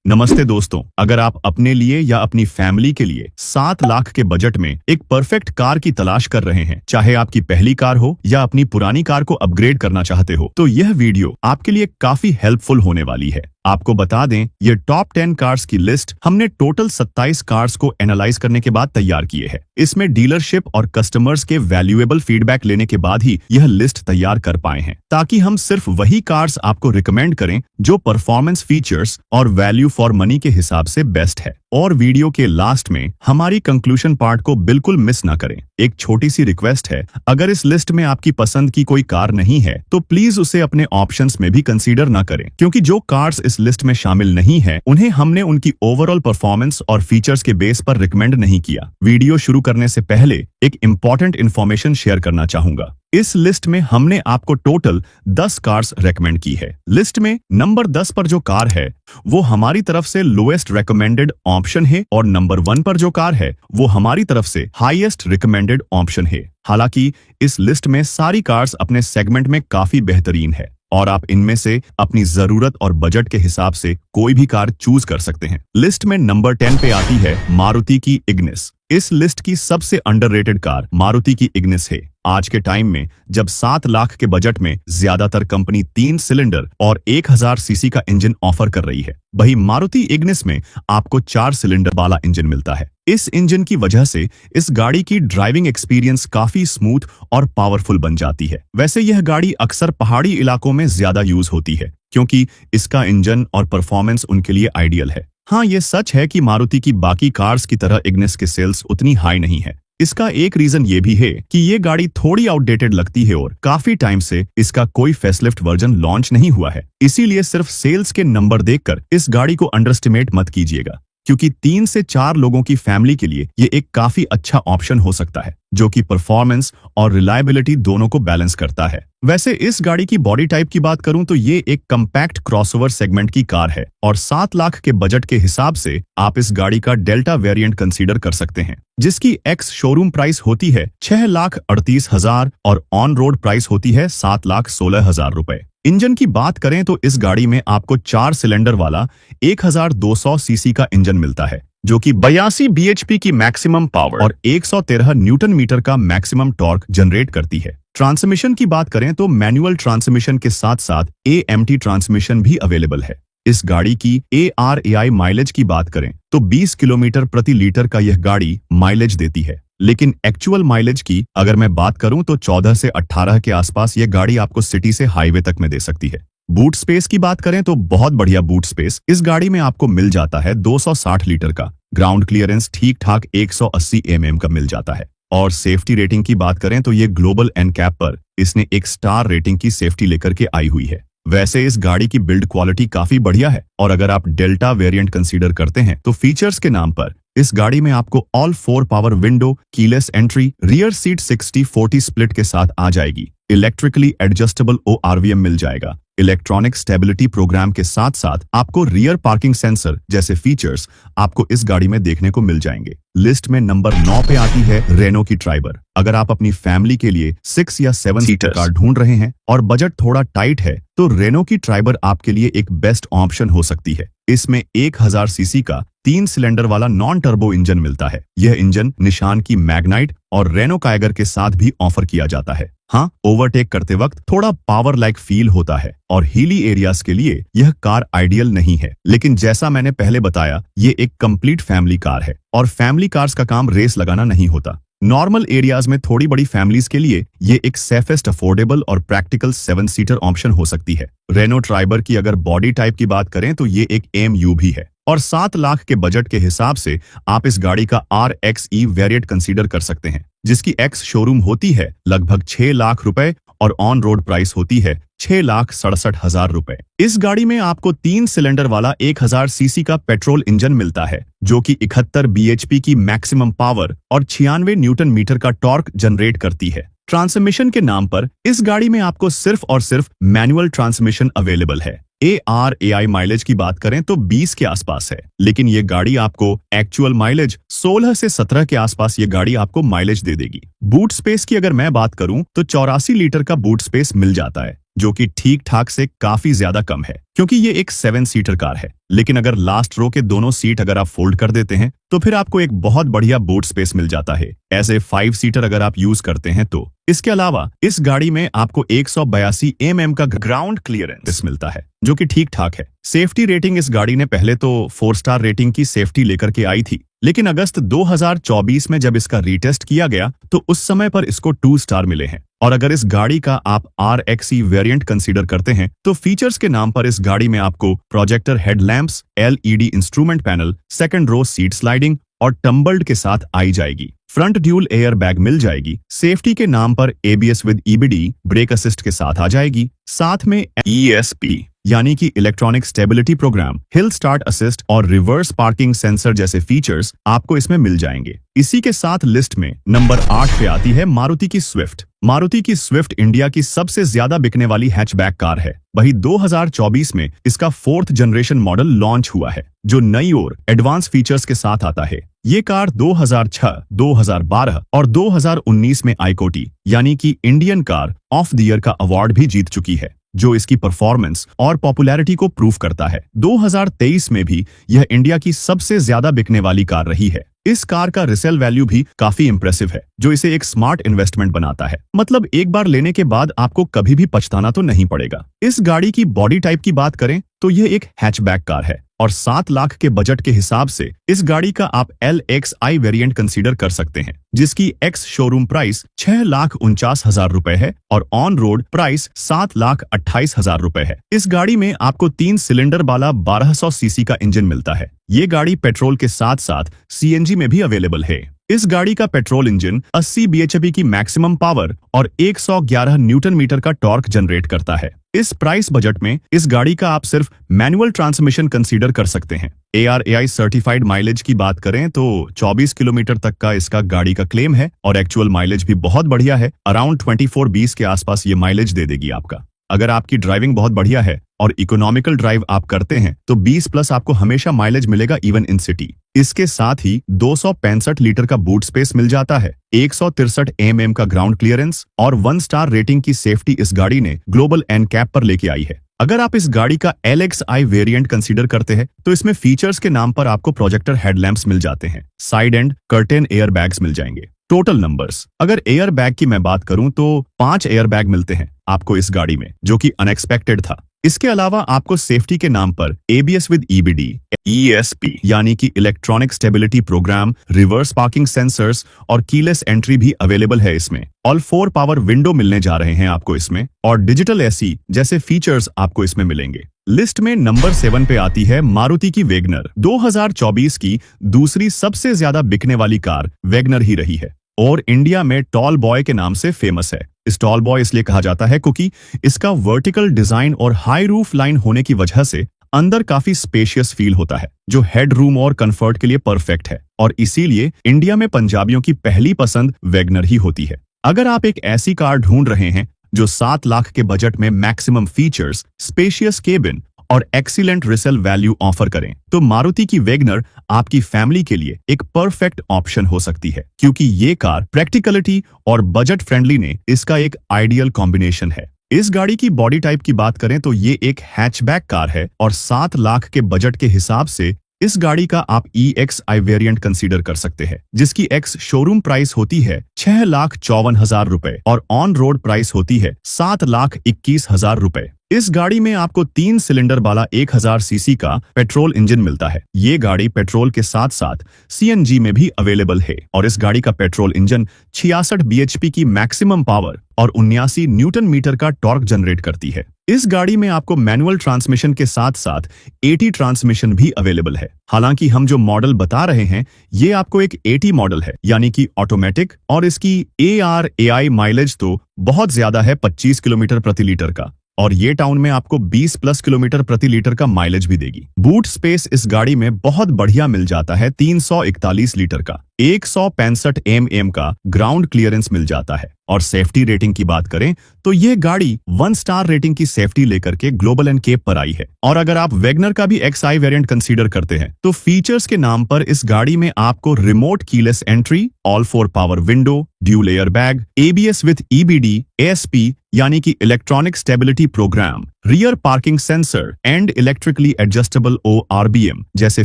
नमस्ते दोस्तों, अगर आप अपने लिए या अपनी फैमिली के लिए 7 लाख के बजट में एक परफेक्ट कार की तलाश कर रहे हैं, चाहे आपकी पहली कार हो या अपनी पुरानी कार को अपग्रेड करना चाहते हो, तो यह वीडियो आपके लिए काफी हेल्पफुल होने वाली है। आपको बता दें, ये टॉप 10 कार्स की लिस्ट हमने टोटल 27 कार्स को एनालाइज करने के बाद तैयार किए हैं। इसमें डीलरशिप और कस्टमर्स के वैल्यूएबल फीडबैक लेने के बाद ही यह लिस्ट तैयार कर पाए हैं, ताकि हम सिर्फ वही कार्स आपको रिकमेंड करें जो परफॉर्मेंस, फीचर्स और वैल्यू फॉर मनी के हिसाब से बेस्ट है। और वीडियो के लास्ट में हमारी कंक्लूजन पार्ट को बिल्कुल मिस ना करें। एक छोटी सी रिक्वेस्ट है, अगर इस लिस्ट में आपकी पसंद की कोई कार नहीं है तो प्लीज उसे अपने ऑप्शंस में भी कंसीडर ना करें, क्योंकि जो कार्स इस लिस्ट में शामिल नहीं है उन्हें हमने उनकी ओवरऑल परफॉर्मेंस और फीचर्स के बेस पर रिकमेंड नहीं किया। वीडियो शुरू करने से पहले एक इंपॉर्टेंट इन्फॉर्मेशन शेयर करना चाहूंगा। इस लिस्ट में हमने आपको टोटल 10 कार्स रेकमेंड की है। लिस्ट में नंबर 10 पर जो कार है वो हमारी तरफ से लोएस्ट रिकमेंडेड ऑप्शन है और नंबर 1 पर जो कार है वो हमारी तरफ से हाईएस्ट रिकमेंडेड ऑप्शन है। हालांकि इस लिस्ट में सारी कार्स अपने सेगमेंट में काफी बेहतरीन है और आप इनमें से अपनी जरूरत और बजट के हिसाब से कोई भी कार चूज कर सकते हैं। लिस्ट में नंबर 10 पे आती है मारुति की इग्निस। इस लिस्ट की सबसे अंडररेटेड कार मारुति की इग्निस है। आज के टाइम में जब 7 लाख के बजट में ज्यादातर कंपनी 3 सिलेंडर और 1000 सीसी का इंजन ऑफर कर रही है, वही मारुति इग्निस में आपको 4 सिलेंडर वाला इंजन मिलता है। इस इंजन की वजह से इस गाड़ी की ड्राइविंग एक्सपीरियंस काफी स्मूथ और पावरफुल बन जाती है। वैसे यह गाड़ी अक्सर पहाड़ी इलाकों में ज्यादा यूज होती है, क्योंकि इसका इंजन और परफॉर्मेंस उनके लिए आइडियल है। हाँ, ये सच है कि मारुति की बाकी कार्स की तरह इग्निस के सेल्स उतनी हाई नहीं है। इसका एक रीजन ये भी है कि ये गाड़ी थोड़ी आउटडेटेड लगती है और काफी टाइम से इसका कोई फेसलिफ्ट वर्जन लॉन्च नहीं हुआ है। इसीलिए सिर्फ सेल्स के नंबर देखकर इस गाड़ी को अंडरएस्टिमेट मत कीजिएगा, क्योंकि 3 से 4 लोगों की फैमिली के लिए ये एक काफी अच्छा ऑप्शन हो सकता है, जो कि परफॉर्मेंस और रिलायबिलिटी दोनों को बैलेंस करता है। वैसे इस गाड़ी की बॉडी टाइप की बात करूं तो ये एक कंपैक्ट क्रॉसओवर सेगमेंट की कार है और 7 लाख के बजट के हिसाब से आप इस गाड़ी का डेल्टा वेरिएंट कंसीडर कर सकते हैं, जिसकी एक्स शोरूम प्राइस होती है 6,38,000 और ऑन रोड प्राइस होती है 7,16,000 रुपए। इंजन की बात करें तो इस गाड़ी में आपको 4 सिलेंडर वाला 1200 सीसी का इंजन मिलता है, जो कि 82 bhp की मैक्सिमम पावर और 113 न्यूटन मीटर का मैक्सिमम टॉर्क जनरेट करती है। ट्रांसमिशन की बात करें तो मैनुअल ट्रांसमिशन के साथ साथ AMT ट्रांसमिशन भी अवेलेबल है। इस गाड़ी की ARAI माइलेज की बात करें तो 20 किलोमीटर प्रति लीटर का यह गाड़ी माइलेज देती है, लेकिन एक्चुअल माइलेज की अगर मैं बात करूं तो 14 से 18 के आसपास यह गाड़ी आपको सिटी से हाईवे तक में दे सकती है। बूट स्पेस की बात करें तो बहुत बढ़िया बूट स्पेस इस गाड़ी में आपको मिल जाता है। 260 लीटर का ग्राउंड क्लियरेंस ठीक ठाक 180 mm का मिल जाता है। और सेफ्टी रेटिंग की बात करें तो ये ग्लोबल एनकैप पर इसने एक स्टार रेटिंग की सेफ्टी लेकर के आई हुई है। वैसे इस गाड़ी की बिल्ड क्वालिटी काफी बढ़िया है और अगर आप डेल्टा वेरिएंट कंसीडर करते हैं तो फीचर्स के नाम पर इस गाड़ी में आपको all 4 power window, keyless entry, rear seat 60-40 split के साथ आ जाएगी। इलेक्ट्रिकली एडजस्टेबल ORVM मिल जाएगा। इलेक्ट्रॉनिक स्टेबिलिटी प्रोग्राम के साथ साथ आपको रियर पार्किंग सेंसर जैसे फीचर्स आपको इस गाड़ी में देखने को मिल जाएंगे। लिस्ट में नंबर 9 पे आती है रेनो की ट्राइबर। अगर आप अपनी फैमिली के लिए 6 या 7 सीटर कार ढूंढ रहे हैं और बजट थोड़ा टाइट है तो रेनो की ट्राइबर आपके लिए एक बेस्ट ऑप्शन हो सकती है। इसमें 1000 सीसी का 3 सिलेंडर वाला नॉन टर्बो इंजन मिलता है। यह इंजन निशान की मैग्नाइट और रेनो काइगर के साथ भी ऑफर किया जाता है। हाँ, ओवरटेक करते वक्त थोड़ा पावर लाइक फील होता है और हिली एरियाज के लिए यह कार आइडियल नहीं है, लेकिन जैसा मैंने पहले बताया ये एक कंप्लीट फैमिली कार है और फैमिली कार्स का काम रेस लगाना नहीं होता। नॉर्मल एरियाज में थोड़ी बड़ी फैमिलीज के लिए ये एक सेफेस्ट, अफोर्डेबल और प्रैक्टिकल 7 सीटर ऑप्शन हो सकती है। रेनो ट्राइबर की अगर बॉडी टाइप की बात करें तो ये एक AMUV है और 7 लाख के बजट के हिसाब से आप इस गाड़ी का RXE वेरिएंट कंसीडर कर सकते हैं, जिसकी एक्स शोरूम होती है लगभग 6 लाख रुपए और ऑन रोड प्राइस होती है 6,67,000 रुपए। इस गाड़ी में आपको 3 सिलेंडर वाला 1000 सीसी का पेट्रोल इंजन मिलता है, जो कि 71 bhp की मैक्सिमम पावर और 96 न्यूटन मीटर का टॉर्क जनरेट करती है। ट्रांसमिशन के नाम पर इस गाड़ी में आपको सिर्फ और सिर्फ मैनुअल ट्रांसमिशन अवेलेबल है। ARAI माइलेज की बात करें तो 20 के आसपास है, लेकिन ये गाड़ी आपको एक्चुअल माइलेज 16 से 17 के आसपास ये गाड़ी आपको माइलेज दे देगी। बूट स्पेस की अगर मैं बात करूं तो 84 लीटर का बूट स्पेस मिल जाता है। जो कि ठीक ठाक से काफी ज्यादा कम है, क्योंकि ये एक 7 सीटर कार है। लेकिन अगर लास्ट रो के दोनों सीट अगर आप फोल्ड कर देते हैं तो फिर आपको एक बहुत बढ़िया बूट स्पेस मिल जाता है, ऐसे 5 सीटर अगर आप यूज करते हैं तो। इसके अलावा इस गाड़ी में आपको 182 mm का ग्राउंड क्लियरेंस मिलता है, जो कि ठीक ठाक है। सेफ्टी रेटिंग इस गाड़ी ने पहले तो 4 स्टार रेटिंग की सेफ्टी लेकर के आई थी, लेकिन अगस्त 2024 में जब इसका रीटेस्ट किया गया तो उस समय पर इसको 2 स्टार मिले हैं। और अगर इस गाड़ी का आप RXE वेरिएंट कंसीडर करते हैं तो फीचर्स के नाम पर इस गाड़ी में आपको projector headlamps, LED instrument panel, second row seat sliding और टम्बल्ड के साथ आई जाएगी। फ्रंट ड्यूल एयर बैग मिल जाएगी। सेफ्टी के नाम पर ABS with EBD brake assist के साथ आ जाएगी। साथ में ESP यानी कि electronic stability programme, hill start assist और रिवर्स पार्किंग सेंसर जैसे फीचर्स आपको इसमें मिल जाएंगे। इसी के साथ लिस्ट में नंबर 8 पे आती है मारुति की स्विफ्ट। मारुति की स्विफ्ट इंडिया की सबसे ज्यादा बिकने वाली हैचबैक कार है। वही 2024 में इसका 4th जनरेशन मॉडल लॉन्च हुआ है, जो नई और एडवांस फीचर्स के साथ आता है। ये कार 2006, 2012 और 2019 में आईकोटी यानी कि Indian car of the year का अवार्ड भी जीत चुकी है, जो इसकी परफॉर्मेंस और पॉपुलैरिटी को प्रूव करता है। 2023 में भी यह इंडिया की सबसे ज्यादा बिकने वाली कार रही है। इस कार का रिसेल वैल्यू भी काफी इंप्रेसिव है, जो इसे एक स्मार्ट इन्वेस्टमेंट बनाता है। मतलब एक बार लेने के बाद आपको कभी भी पछताना तो नहीं पड़ेगा। इस गाड़ी की बॉडी टाइप की बात करें तो यह एक हैचबैक कार है और 7 लाख के बजट के हिसाब से इस गाड़ी का आप LXI वेरिएंट कंसीडर कर सकते हैं, जिसकी एक्स शोरूम प्राइस 6,49,000 रुपए है और ऑन रोड प्राइस 7,28,000 रुपए है। इस गाड़ी में आपको 3 सिलेंडर वाला 1200 सीसी का इंजन मिलता है। ये गाड़ी पेट्रोल के साथ साथ CNG में भी अवेलेबल है। इस गाड़ी का पेट्रोल इंजन 80 bhp की मैक्सिमम पावर और 111 न्यूटन मीटर का टॉर्क जनरेट करता है। इस प्राइस बजट में इस गाड़ी का आप सिर्फ मैनुअल ट्रांसमिशन कंसीडर कर सकते हैं। ARAI सर्टिफाइड माइलेज की बात करें तो 24 किलोमीटर तक का इसका गाड़ी का क्लेम है और एक्चुअल माइलेज भी बहुत बढ़िया है। अराउंड 24-20 के आसपास ये माइलेज दे देगी आपका। अगर आपकी ड्राइविंग बहुत बढ़िया है और इकोनॉमिकल ड्राइव आप करते हैं तो 20+ आपको हमेशा माइलेज मिलेगा इवन इन सिटी। इसके साथ ही 265 लीटर का बूट स्पेस मिल जाता है, 163 mm का ग्राउंड क्लियरेंस और 1 स्टार रेटिंग की सेफ्टी इस गाड़ी ने ग्लोबल NCAP पर लेके आई है। अगर आप इस गाड़ी का LXI वेरिएंट कंसीडर करते हैं तो इसमें फीचर्स के नाम पर आपको प्रोजेक्टर हेडलैम्प्स मिल जाते हैं, side and curtain air bags मिल जाएंगे। टोटल नंबर्स, अगर एयर बैग की मैं बात करूं तो 5 एयर बैग मिलते हैं आपको इस गाड़ी में, जो कि अनएक्सपेक्टेड था। इसके अलावा आपको सेफ्टी के नाम पर ABS विद EBD, ESP यानी कि electronic stability programme, reverse parking sensors और कीलेस एंट्री भी अवेलेबल है इसमें। ऑल 4 पावर विंडो मिलने जा रहे हैं आपको इसमें और डिजिटल AC जैसे फीचर्स आपको इसमें मिलेंगे। लिस्ट में नंबर 7 पे आती है मारुति की वैगनर। 2024 की दूसरी सबसे ज्यादा बिकने वाली कार वैगनर ही रही है और इंडिया में टॉल बॉय के नाम से फेमस है। इस टॉल बॉय इसलिए कहा जाता है क्योंकि इसका वर्टिकल डिजाइन और हाई रूफ लाइन होने की वजह से अंदर काफी स्पेशियस फील होता है, जो हेड रूम और कंफर्ट के लिए परफेक्ट है और इसीलिए इंडिया में पंजाबियों की पहली पसंद वैगनर ही होती है। अगर आप एक ऐसी कार ढूंढ रहे हैं जो 7 लाख के बजट में मैक्सिमम फीचर्स, स्पेशियस केबिन और एक्सीलेंट रिसेल वैल्यू ऑफर करें तो मारुति की वैगनर आपकी फैमिली के लिए एक परफेक्ट ऑप्शन हो सकती है, क्योंकि ये कार प्रैक्टिकलिटी और बजट फ्रेंडली ने इसका एक आइडियल कॉम्बिनेशन है। इस गाड़ी की बॉडी टाइप की बात करें तो ये एक हैचबैक कार है और 7 लाख के बजट के हिसाब से इस गाड़ी का आप EXI वेरिएंट कंसीडर कर सकते हैं, जिसकी एक्स शोरूम प्राइस होती है 6,54,000 रुपए और ऑन रोड प्राइस होती है 7,21,000 रुपए। इस गाड़ी में आपको 3 सिलेंडर वाला 1000 सीसी का पेट्रोल इंजन मिलता है। ये गाड़ी पेट्रोल के साथ साथ CNG में भी अवेलेबल है और इस गाड़ी का पेट्रोल इंजन 66 bhp की मैक्सिमम पावर और 79 न्यूटन मीटर का टॉर्क जनरेट करती है। इस गाड़ी में आपको मैनुअल ट्रांसमिशन के साथ साथ AT ट्रांसमिशन भी अवेलेबल है। हालांकि हम जो मॉडल बता रहे हैं ये आपको एक AT मॉडल है, यानी कि ऑटोमेटिक, और इसकी ARAI माइलेज तो बहुत ज्यादा है, 25 किलोमीटर प्रति लीटर का, और ये टाउन में आपको 20+ किलोमीटर प्रति लीटर का माइलेज भी देगी। बूट स्पेस इस गाड़ी में बहुत बढ़िया मिल जाता है, 341 लीटर का। 165 mm का ग्राउंड क्लियरेंस मिल जाता है। और सेफ्टी रेटिंग की बात करें तो यह गाड़ी 1 स्टार रेटिंग की सेफ्टी लेकर के ग्लोबल एनकेप पर आई है। और अगर आप वैगनर का भी XI वेरिएंट कंसीडर करते हैं तो फीचर्स के नाम पर इस गाड़ी में आपको remote keyless entry, all 4 power window, dual air bag, ABS with EBD, ASP यानी कि electronic stability programme, rear parking sensor and electrically adjustable ORBM जैसे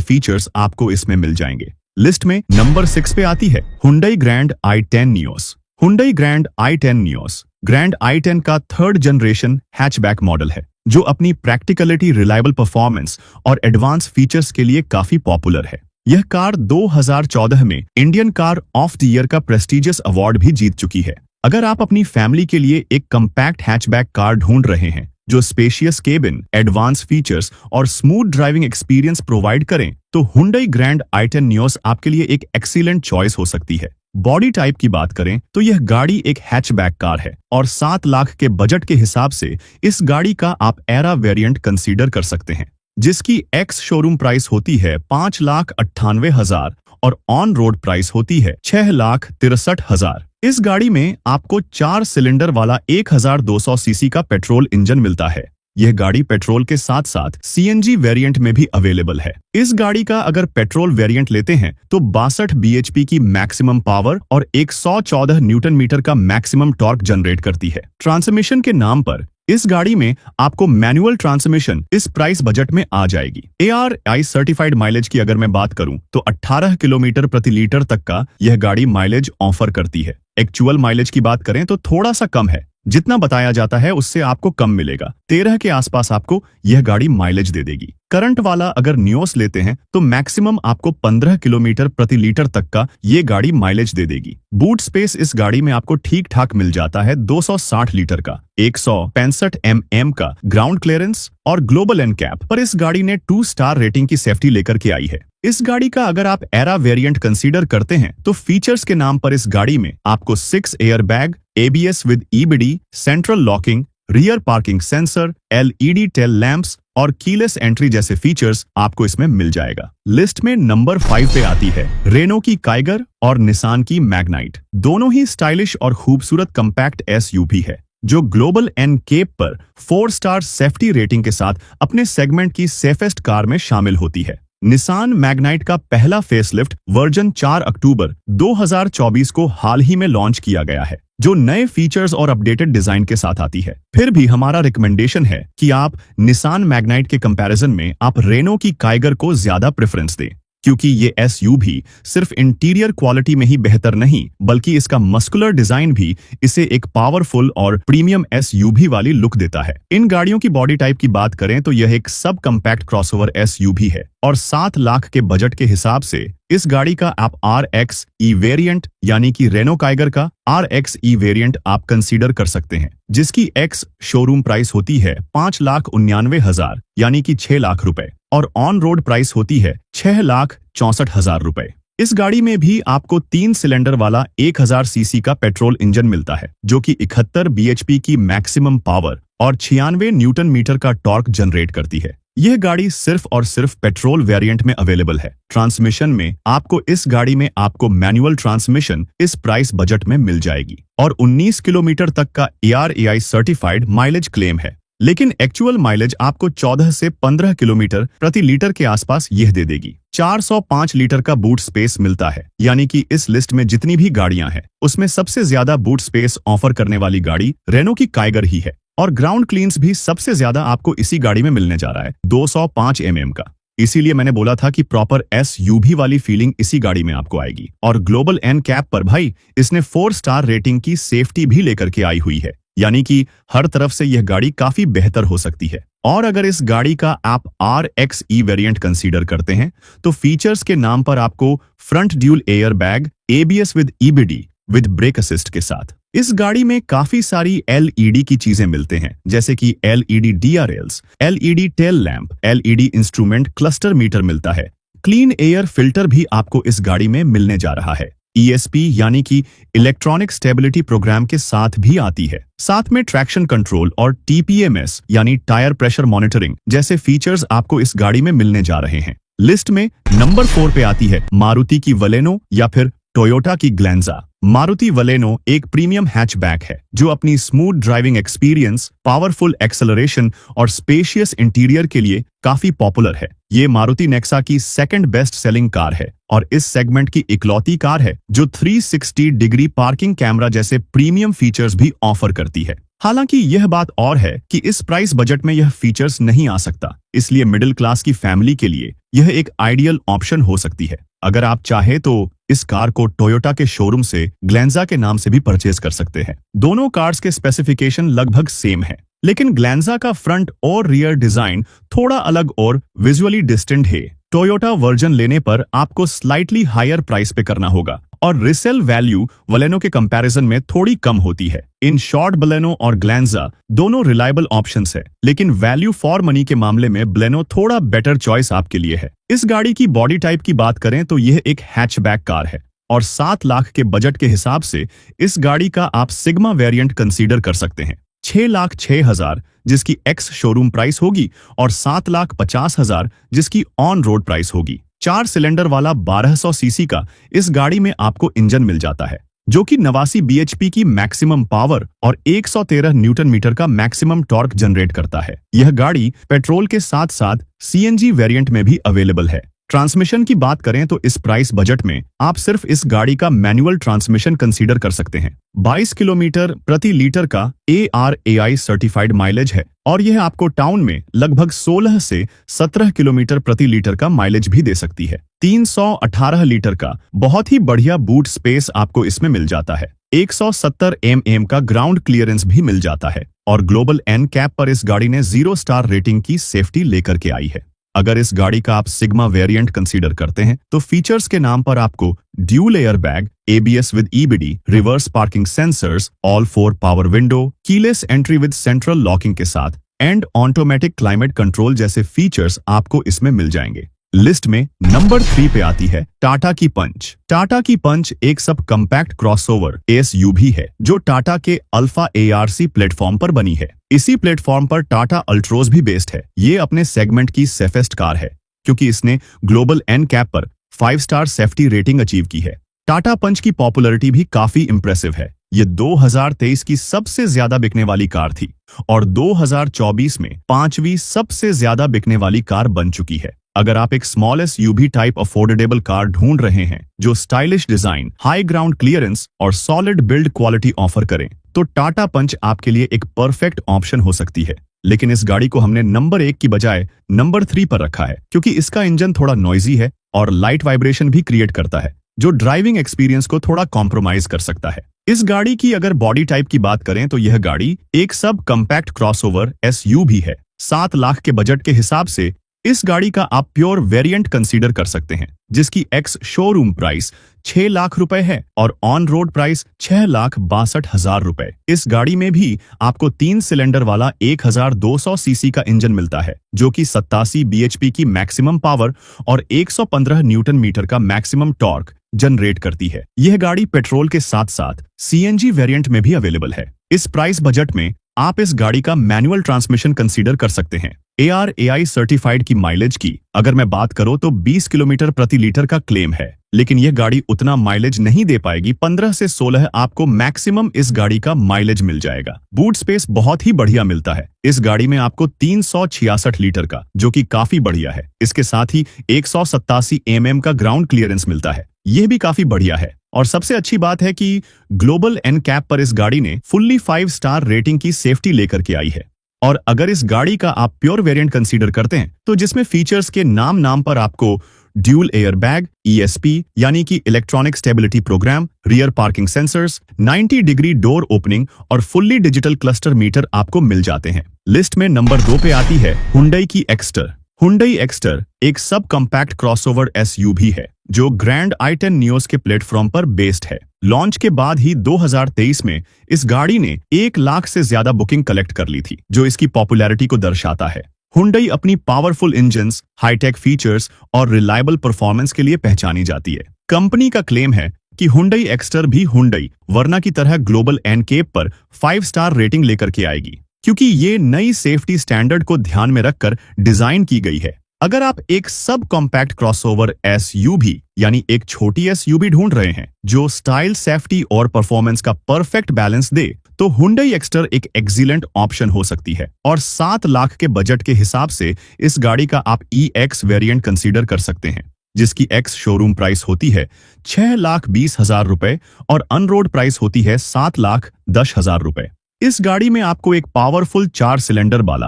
फीचर्स आपको इसमें मिल जाएंगे। लिस्ट में नंबर 6 पे आती है Hyundai Grand i10 Nios। Hyundai Grand i10 Nios Grand i10 का 3rd जनरेशन हैचबैक मॉडल है जो अपनी प्रैक्टिकलिटी, रिलायबल परफॉर्मेंस और एडवांस फीचर्स के लिए काफी पॉपुलर है। यह कार 2014 में Indian car of the year का प्रेस्टिजियस अवार्ड भी जीत चुकी है। अगर आप अपनी फैमिली के लिए एक कंपैक्ट हैचबैक कार ढूंढ रहे हैं जो स्पेशियस केबिन, एडवांस फीचर्स और स्मूथ ड्राइविंग एक्सपीरियंस प्रोवाइड करें तो Hyundai Grand i10 Nios आपके लिए एक एक्सीलेंट चॉइस हो सकती है। बॉडी टाइप की बात करें तो यह गाड़ी एक हैचबैक कार है और 7 लाख के बजट के हिसाब से इस गाड़ी का आप एरा वेरिएंट कंसीडर कर सकते हैं, जिसकी एक्स शोरूम प्राइस होती है 5,98,000 और ऑन रोड प्राइस होती है 6,63,000। इस गाड़ी में आपको 4 सिलेंडर वाला 1200 सीसी का पेट्रोल इंजन मिलता है। यह गाड़ी पेट्रोल के साथ साथ CNG वेरिएंट में भी अवेलेबल है। इस गाड़ी का अगर पेट्रोल वेरिएंट लेते हैं तो 62 bhp की मैक्सिमम पावर और 114 न्यूटन मीटर का मैक्सिमम टॉर्क जनरेट करती है। ट्रांसमिशन के नाम पर इस गाड़ी में आपको मैनुअल ट्रांसमिशन इस प्राइस बजट में आ जाएगी। ARAI सर्टिफाइड माइलेज की अगर मैं बात करूं तो 18 किलोमीटर प्रति लीटर तक का यह गाड़ी माइलेज ऑफर करती है। एक्चुअल माइलेज की बात करें तो थोड़ा सा कम है, जितना बताया जाता है उससे आपको कम मिलेगा। 13 के आसपास आपको यह गाड़ी माइलेज दे देगी। करंट वाला अगर नियोस लेते हैं तो मैक्सिमम आपको 15 किलोमीटर प्रति लीटर तक का ये गाड़ी माइलेज दे देगी। बूट स्पेस इस गाड़ी में आपको ठीक ठाक मिल जाता है 260 लीटर का, 165 mm का ग्राउंड क्लियरेंस और ग्लोबल एनकैप पर इस गाड़ी ने 2 स्टार रेटिंग की सेफ्टी लेकर के आई है। इस गाड़ी का अगर आप एरा वेरिएंट कंसीडर करते हैं तो फीचर्स के नाम पर इस गाड़ी में आपको 6 air bag, ABS with EBD, central locking, rear parking sensor, LED tail lamps और कीलेस एंट्री जैसे फीचर्स आपको इसमें मिल जाएगा। लिस्ट में नंबर 5 पे आती है रेनो की काइगर और निसान की मैग्नाइट। दोनों ही स्टाइलिश और खूबसूरत कंपैक्ट SUV है जो ग्लोबल एनकेप पर 4 स्टार सेफ्टी रेटिंग के साथ अपने सेगमेंट की सेफेस्ट कार में शामिल होती है। निसान मैग्नाइट का पहला फेसलिफ्ट वर्जन 4 अक्टूबर 2024 को हाल ही में लॉन्च किया गया है, जो नए फीचर्स और अपडेटेड डिजाइन के साथ आती है। फिर भी हमारा रिकमेंडेशन है कि आप निसान मैग्नाइट के कंपैरिजन में आप रेनो की काइगर को ज्यादा प्रेफरेंस दें, क्योंकि ये SUV सिर्फ इंटीरियर क्वालिटी में ही बेहतर नहीं बल्कि इसका मस्कुलर डिजाइन भी इसे एक पावरफुल और प्रीमियम SUV वाली लुक देता है। इन गाड़ियों की बॉडी टाइप की बात करें तो यह एक सब कम्पैक्ट क्रॉसओवर SUV है और 7 लाख के बजट के हिसाब से इस गाड़ी का आप RXE वेरिएंट यानी कि रेनो काइगर का RXE वेरिएंट आप कंसीडर कर सकते हैं, जिसकी एक्स शोरूम प्राइस होती है 5,99,000 यानी कि 6 लाख रुपए और ऑन रोड प्राइस होती है 6,64,000 रुपए। इस गाड़ी में भी आपको 3 सिलेंडर वाला 1000 सीसी का पेट्रोल इंजन मिलता है जो कि 71 bhp की मैक्सिमम पावर और 96 न्यूटन मीटर का टॉर्क जनरेट करती है। यह गाड़ी सिर्फ और सिर्फ पेट्रोल वेरिएंट में अवेलेबल है। ट्रांसमिशन में आपको इस गाड़ी में आपको मैनुअल ट्रांसमिशन इस प्राइस बजट में मिल जाएगी और 19 किलोमीटर तक का ARAI सर्टिफाइड माइलेज क्लेम है, लेकिन एक्चुअल माइलेज आपको 14 से 15 किलोमीटर प्रति लीटर के आसपास यह दे देगी। 405 लीटर का बूट स्पेस मिलता है, यानी कि इस लिस्ट में जितनी भी गाड़ियां हैं उसमें सबसे ज्यादा बूट स्पेस ऑफर करने वाली गाड़ी रेनो की काइगर ही है और ग्राउंड क्लींस भी सबसे ज्यादा आपको इसी गाड़ी में मिलने जा रहा है 205 mm का। इसीलिए मैंने बोला था कि प्रॉपर SUV वाली फीलिंग इसी गाड़ी में आपको आएगी। और ग्लोबल एनकैप पर भाई इसने 4 स्टार रेटिंग की सेफ्टी भी लेकर के आई हुई है, यानी कि हर तरफ से यह गाड़ी काफी बेहतर हो सकती है। और अगर इस गाड़ी का आप RXE वेरिएंट कंसीडर करते हैं तो फीचर्स के नाम पर आपको front dual air bag, ABS with EBD with break assist के साथ इस गाड़ी में काफी सारी LED की चीजें मिलते हैं, जैसे कि LED DRLs, LED tail lamp, LED instrument cluster meter मिलता है। क्लीन एयर फिल्टर भी आपको इस गाड़ी में मिलने जा रहा है। ESP यानी कि इलेक्ट्रॉनिक स्टेबिलिटी प्रोग्राम के साथ भी आती है। साथ में ट्रैक्शन कंट्रोल और TPMS यानी टायर प्रेशर मॉनिटरिंग जैसे फीचर्स आपको इस गाड़ी में मिलने जा रहे हैं। लिस्ट में नंबर 4 पे आती है मारुति की वलेनो या फिर टोयोटा की ग्लैंजा। मारुति बलेनो एक प्रीमियम हैचबैक है जो अपनी smooth driving experience, powerful acceleration और स्पेशियस इंटीरियर के लिए काफी पॉपुलर है। ये मारुति नेक्सा की सेकंड बेस्ट सेलिंग कार है और इस सेगमेंट की इकलौती कार है जो 360 डिग्री पार्किंग कैमरा जैसे प्रीमियम फीचर्स भी ऑफर करती है। हालांकि यह बात और है कि इस प्राइस बजट में यह फीचर्स नहीं आ सकता, इसलिए मिडिल क्लास की फैमिली के लिए यह एक आइडियल ऑप्शन हो सकती है। अगर आप चाहे तो इस कार को टोयोटा के शोरूम से ग्लैंजा के नाम से भी परचेज कर सकते हैं। दोनों कार्स के स्पेसिफिकेशन लगभग सेम है, लेकिन ग्लैंजा का फ्रंट और रियर डिजाइन थोड़ा अलग और विजुअली डिस्टिंक्ट है। टोयोटा वर्जन लेने पर आपको स्लाइटली हायर प्राइस पे करना होगा और रिसेल वैल्यू बलेनो के कंपैरिजन में थोड़ी कम होती है। इन शॉर्ट बलेनो और ग्लैंजा दोनों रिलायबल ऑप्शंस है, लेकिन वैल्यू फॉर मनी के मामले में बलेनो थोड़ा बेटर चॉइस आपके लिए है। इस गाड़ी की बॉडी टाइप की बात करें तो यह एक हैचबैक कार है और 7 लाख के बजट के हिसाब से इस गाड़ी का आप सिग्मा वेरिएंट कंसीडर कर सकते हैं। 6,06,000 जिसकी एक्स शोरूम प्राइस होगी और 7,50,000 जिसकी ऑन रोड प्राइस होगी। 4 सिलेंडर वाला 1200 सीसी का इस गाड़ी में आपको इंजन मिल जाता है जो कि 89 bhp की मैक्सिमम पावर और 113 न्यूटन मीटर का मैक्सिमम टॉर्क जनरेट करता है। यह गाड़ी पेट्रोल के साथ साथ सीएनजी वेरिएंट में भी अवेलेबल है। ट्रांसमिशन की बात करें तो इस प्राइस बजट में आप सिर्फ इस गाड़ी का मैनुअल ट्रांसमिशन कंसीडर कर सकते हैं। 22 किलोमीटर प्रति लीटर का ARAI सर्टिफाइड माइलेज है और यह आपको टाउन में लगभग 16 से 17 किलोमीटर प्रति लीटर का माइलेज भी दे सकती है। 318 लीटर का बहुत ही बढ़िया बूट स्पेस आपको इसमें मिल जाता है। 170 mm का ग्राउंड क्लियरेंस भी मिल जाता है और ग्लोबल NCAP पर इस गाड़ी ने 0 स्टार रेटिंग की सेफ्टी लेकर के आई है। अगर इस गाड़ी का आप सिग्मा वेरिएंट कंसीडर करते हैं तो फीचर्स के नाम पर आपको dual air bag, ABS with EBD, reverse parking sensors, all 4 power window, keyless entry with central locking के साथ एंड ऑटोमेटिक क्लाइमेट कंट्रोल जैसे फीचर्स आपको इसमें मिल जाएंगे। लिस्ट में नंबर 3 पे आती है टाटा की पंच। टाटा की पंच एक सब कम्पैक्ट क्रॉसओवर SUV है जो टाटा के अल्फा ARC प्लेटफॉर्म पर बनी है। इसी प्लेटफॉर्म पर टाटा अल्ट्रोज भी बेस्ड है। ये अपने सेगमेंट की सेफेस्ट कार है क्योंकि इसने ग्लोबल NCAP पर 5 स्टार सेफ्टी रेटिंग अचीव की है। टाटा पंच की पॉपुलैरिटी भी काफी इंप्रेसिव है। ये 2023 की सबसे ज्यादा बिकने वाली कार थी और 2024 में 5वीं सबसे ज्यादा बिकने वाली कार बन चुकी है। अगर आप एक small SUV type affordable car ढूंढ रहे हैं जो stylish design, high ground clearance और सॉलिड बिल्ड क्वालिटी ऑफर करें तो टाटा पंच आपके लिए एक परफेक्ट ऑप्शन हो सकती है। लेकिन इस गाड़ी को हमने नंबर 1 की बजाय नंबर 3 पर रखा है क्योंकि इसका इंजन थोड़ा नॉइजी है और लाइट वाइब्रेशन भी क्रिएट करता है जो ड्राइविंग एक्सपीरियंस को थोड़ा कॉम्प्रोमाइज कर सकता है। इस गाड़ी की अगर बॉडी टाइप की बात करें तो यह गाड़ी एक सब कम्पैक्ट क्रॉसओवर SUV है। 7 लाख के बजट के हिसाब से इस गाड़ी का आप प्योर वेरिएंट कंसीडर कर सकते हैं जिसकी एक्स शोरूम प्राइस 6 लाख रुपए है और ऑन रोड प्राइस 6,62,000 रुपए। इस गाड़ी में भी आपको 3 सिलेंडर वाला 1200 सीसी का इंजन मिलता है जो कि 87 bhp की मैक्सिमम पावर और 115 न्यूटन मीटर का मैक्सिमम टॉर्क जनरेट करती है। यह गाड़ी पेट्रोल के साथ साथ CNG वेरिएंट में भी अवेलेबल है। इस प्राइस बजट में आप इस गाड़ी का मैनुअल ट्रांसमिशन कंसीडर कर सकते हैं। ARAI सर्टिफाइड की माइलेज की अगर मैं बात करूं तो 20 किलोमीटर प्रति लीटर का क्लेम है, लेकिन यह गाड़ी उतना माइलेज नहीं दे पाएगी। 15 से 16 आपको मैक्सिमम इस गाड़ी का माइलेज मिल जाएगा। बूट स्पेस बहुत ही बढ़िया मिलता है। इस गाड़ी में आपको 366 लीटर का जो कि काफी बढ़िया है। इसके साथ ही 187 mm का ग्राउंड क्लियरेंस मिलता है, यह भी काफी बढ़िया है। और सबसे अच्छी बात है कि ग्लोबल NCAP पर इस गाड़ी ने फुल्ली 5 स्टार रेटिंग की सेफ्टी लेकर के आई है। और अगर इस गाड़ी का आप प्योर वेरिएंट कंसीडर करते हैं तो जिसमें फीचर्स के नाम पर आपको ड्यूल एयर बैग, ESP यानी कि electronic stability programme, rear parking sensors, 90 degree door opening और फुल्ली डिजिटल क्लस्टर मीटर आपको मिल जाते हैं। लिस्ट में नंबर 2 पे आती है हुंडई की एक्स्टर। हुंडई एक्स्टर एक सब कम्पैक्ट क्रॉसओवर SUV है जो ग्रैंड i10 नियोस के प्लेटफॉर्म पर बेस्ड है। लॉन्च के बाद ही 2023 में इस गाड़ी ने 1 लाख से ज्यादा बुकिंग कलेक्ट कर ली थी जो इसकी पॉपुलैरिटी को दर्शाता है। हुंडई अपनी पावरफुल इंजन्स, हाईटेक फीचर्स और रिलायबल परफॉर्मेंस के लिए पहचानी जाती है। कंपनी का क्लेम है कि हुंडई एक्स्टर भी हुंडई वर्ना की तरह ग्लोबल NCAP पर 5 स्टार रेटिंग लेकर के आएगी क्योंकि ये नई सेफ्टी स्टैंडर्ड को ध्यान में रखकर डिजाइन की गई है। अगर आप एक सब कॉम्पैक्ट क्रॉसओवर एसयूवी यानी एक छोटी एसयूवी ढूंढ रहे हैं जो स्टाइल, सेफ्टी और परफॉर्मेंस का परफेक्ट बैलेंस दे, तो हुंडई एक्स्टर एक एक्सीलेंट ऑप्शन हो सकती है। और 7 लाख के बजट के हिसाब से इस गाड़ी का आप EX वेरिएंट कंसीडर कर सकते हैं, जिसकी एक्स शोरूम प्राइस होती है 6,20,000 रुपए और अन रोड प्राइस होती है 7,10,000 रुपए। इस गाड़ी में आपको एक पावरफुल 4 सिलेंडर वाला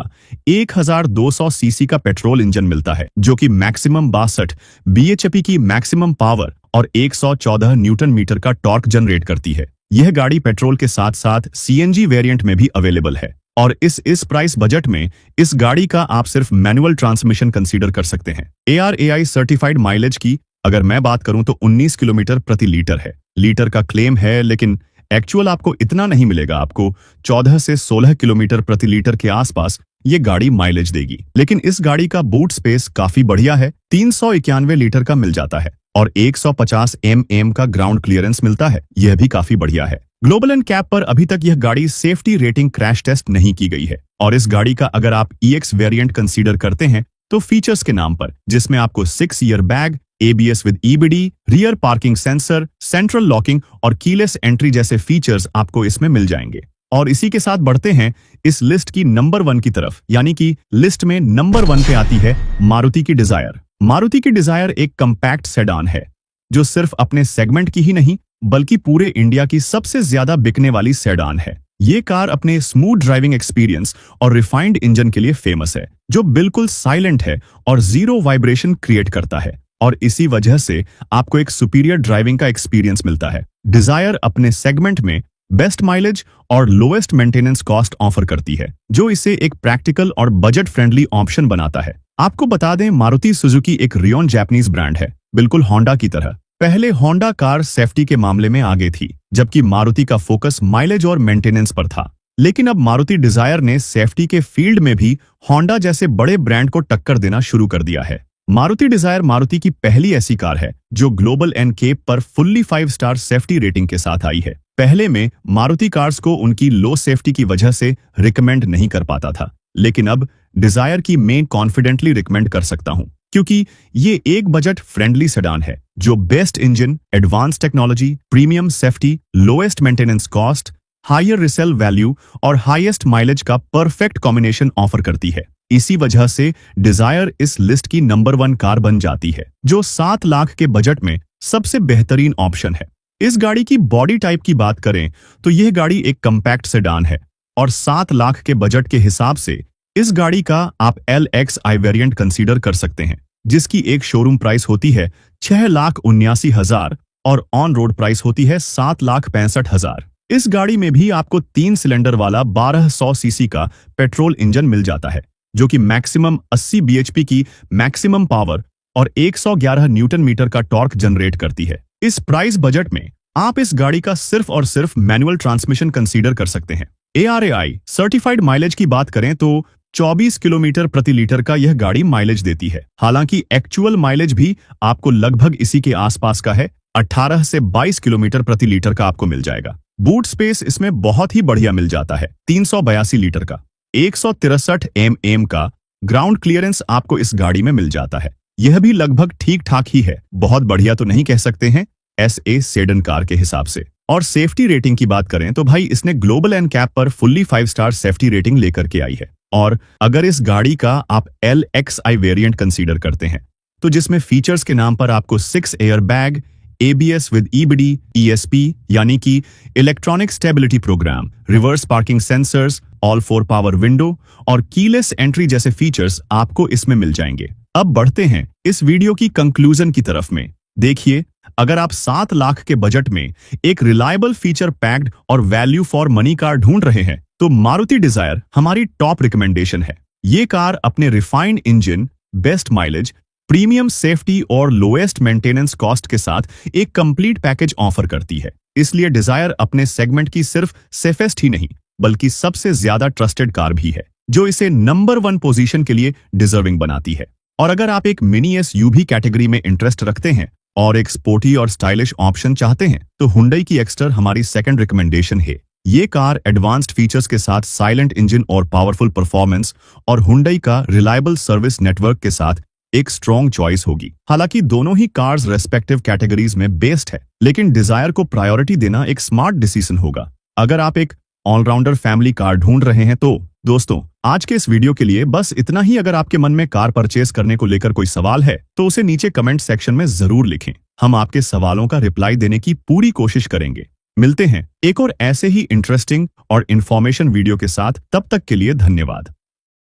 1200 सीसी का पेट्रोल इंजन मिलता है, जो कि मैक्सिमम 62 bhp की मैक्सिमम पावर और 114 न्यूटन मीटर का टॉर्क जनरेट करती है। यह गाड़ी पेट्रोल के साथ साथ CNG वेरिएंट में भी अवेलेबल है और इस प्राइस बजट में इस गाड़ी का आप सिर्फ मैनुअल ट्रांसमिशन कंसीडर कर सकते हैं। ARAI सर्टिफाइड माइलेज की अगर मैं बात करूं तो 19 किलोमीटर प्रति लीटर है। लीटर का क्लेम है, लेकिन एक्चुअल आपको इतना नहीं मिलेगा। आपको 14 से 16 किलोमीटर प्रति लीटर के आसपास ये गाड़ी माइलेज देगी। लेकिन इस गाड़ी का बूट स्पेस काफी बढ़िया है, 391 लीटर का मिल जाता है और 150 mm का ग्राउंड क्लियरेंस मिलता है, यह भी काफी बढ़िया है। ग्लोबल NCAP पर अभी तक यह गाड़ी सेफ्टी रेटिंग क्रैश टेस्ट नहीं की गई है। और इस गाड़ी का अगर आप EX वेरिएंट कंसीडर करते हैं तो फीचर्स के नाम पर, जिसमें आपको 6 year bag, ABS with EBD, rear parking sensor, central locking और कीलेस एंट्री जैसे फीचर्स आपको इसमें मिल जाएंगे। और इसी के साथ बढ़ते हैं इस लिस्ट की नंबर 1 की तरफ, यानी कि लिस्ट में नंबर 1 पे आती है मारुति की डिजायर। मारुति की डिजायर एक कंपैक्ट सेडान है जो सिर्फ अपने सेगमेंट की ही नहीं बल्कि पूरे इंडिया की सबसे ज्यादा बिकने वाली सेडान है। ये कार अपने स्मूथ ड्राइविंग एक्सपीरियंस और रिफाइंड इंजन के लिए फेमस है, जो बिल्कुल साइलेंट है और जीरो वाइब्रेशन क्रिएट करता है, और इसी वजह से आपको एक सुपीरियर ड्राइविंग का एक्सपीरियंस मिलता है। डिजायर अपने सेगमेंट में बेस्ट माइलेज और लोएस्ट मेंटेनेंस कॉस्ट ऑफर करती है, जो इसे एक प्रैक्टिकल और बजट फ्रेंडली ऑप्शन बनाता है। आपको बता दें, मारुति सुजुकी एक रियोन जापानीज ब्रांड है, बिल्कुल होंडा की तरह। पहले होंडा कार सेफ्टी के मामले में आगे थी, जबकि मारुति का फोकस माइलेज और मेंटेनेंस पर था। लेकिन अब मारुति डिजायर ने सेफ्टी के फील्ड में भी होंडा जैसे बड़े ब्रांड को टक्कर देना शुरू कर दिया है। मारुति डिजायर मारुति की पहली ऐसी कार है जो ग्लोबल NCAP पर फुल्ली 5 स्टार सेफ्टी रेटिंग के साथ आई है। पहले में मारुति कार्स को उनकी लो सेफ्टी की वजह से रिकमेंड नहीं कर पाता था, लेकिन अब डिजायर की मैं कॉन्फिडेंटली रिकमेंड कर सकता हूं, क्योंकि ये एक बजट फ्रेंडली सेडान है जो best engine, advance technology, premium safety, lowest maintenance cost, higher resale value और हाईएस्ट माइलेज का परफेक्ट कॉम्बिनेशन ऑफर करती है। इसी वजह से डिजायर इस लिस्ट की नंबर 1 कार बन जाती है, जो 7 लाख के बजट में सबसे बेहतरीन ऑप्शन है। इस गाड़ी की बॉडी टाइप की बात करें तो यह गाड़ी एक कंपैक्ट सेडान है और 7 लाख के बजट के हिसाब से इस गाड़ी का आप LXI वेरिएंट कंसीडर कर सकते हैं, जिसकी एक शोरूम प्राइस होती है 6,79,000 और ऑन रोड प्राइस होती है 7,65,000। इस गाड़ी में भी आपको 3 सिलेंडर वाला 1200 सीसी का पेट्रोल इंजन मिल जाता है, जो कि मैक्सिमम 80 bhp की मैक्सिमम पावर और 111 न्यूटन मीटर का टॉर्क जनरेट करती है। इस प्राइस बजट में आप इस गाड़ी का सिर्फ और सिर्फ मैनुअल ट्रांसमिशन कंसीडर कर सकते हैं। ARAI सर्टिफाइड माइलेज की बात करें तो 24 किलोमीटर प्रति लीटर का यह गाड़ी माइलेज देती है। हालांकि एक्चुअल माइलेज भी आपको लगभग इसी के आसपास का है, 18 से 22 किलोमीटर प्रति लीटर का आपको मिल जाएगा। बूट स्पेस इसमें बहुत ही बढ़िया मिल जाता है, 382 लीटर का। 163 mm का ग्राउंड क्लियरेंस आपको इस गाड़ी में मिल जाता है। यह भी लगभग ठीक ठाक ही है, बहुत बढ़िया तो नहीं कह सकते हैं SA सेडन कार के हिसाब से। और सेफ्टी रेटिंग की बात करें तो भाई इसने ग्लोबल NCAP पर फुल्ली 5 स्टार सेफ्टी रेटिंग लेकर के आई है। और अगर इस गाड़ी का आप LXI वेरिएंट कंसीडर करते हैं तो जिसमें फीचर्स के नाम पर आपको 6 air bag, ABS with EBD, ESP यानी कि electronic stability programme, reverse parking sensors, all 4 power window और कीलेस एंट्री जैसे फीचर्स आपको इसमें मिल जाएंगे। अब बढ़ते हैं इस वीडियो की कंक्लूजन की तरफ में। देखिए, अगर आप 7 लाख के बजट में एक रिलायबल फीचर पैक्ड और वैल्यू फॉर मनी कार ढूंढ रहे हैं तो मारुति डिजायर हमारी टॉप रिकमेंडेशन है। ये कार अपने refined engine, best mileage, premium safety और लोएस्ट मेंटेनेंस कॉस्ट के साथ एक कंप्लीट पैकेज ऑफर करती है। इसलिए डिजायर अपने सेगमेंट की सिर्फ सेफेस्ट ही नहीं बल्कि सबसे ज्यादा ट्रस्टेड कार भी है, जो इसे नंबर 1 पोजीशन के लिए डिजर्विंग बनाती है। और अगर आप एक मिनी SUV कैटेगरी में इंटरेस्ट रखते हैं और एक स्पोर्टी और स्टाइलिश ऑप्शन चाहते हैं तो हुंडई की एक्स्टर हमारी सेकंड रिकमेंडेशन है। ये कार एडवांस्ड फीचर्स के साथ साइलेंट इंजन और पावरफुल परफॉर्मेंस और हुंडई का रिलायबल सर्विस नेटवर्क के साथ एक स्ट्रॉन्ग चॉइस होगी। हालांकि दोनों ही कार्स रेस्पेक्टिव कैटेगरीज में बेस्ट है, लेकिन डिजायर को प्रायोरिटी देना एक स्मार्ट डिसीजन होगा। अगर आप एक ऑलराउंडर फैमिली कार ढूंढ रहे हैं तो दोस्तों, आज के इस वीडियो के लिए बस इतना ही। अगर आपके मन में कार परचेस करने को लेकर कोई सवाल है तो उसे नीचे कमेंट सेक्शन में जरूर लिखें। हम आपके सवालों का रिप्लाई देने की पूरी कोशिश करेंगे। मिलते हैं एक और ऐसे ही इंटरेस्टिंग और इन्फॉर्मेशन वीडियो के साथ। तब तक के लिए धन्यवाद।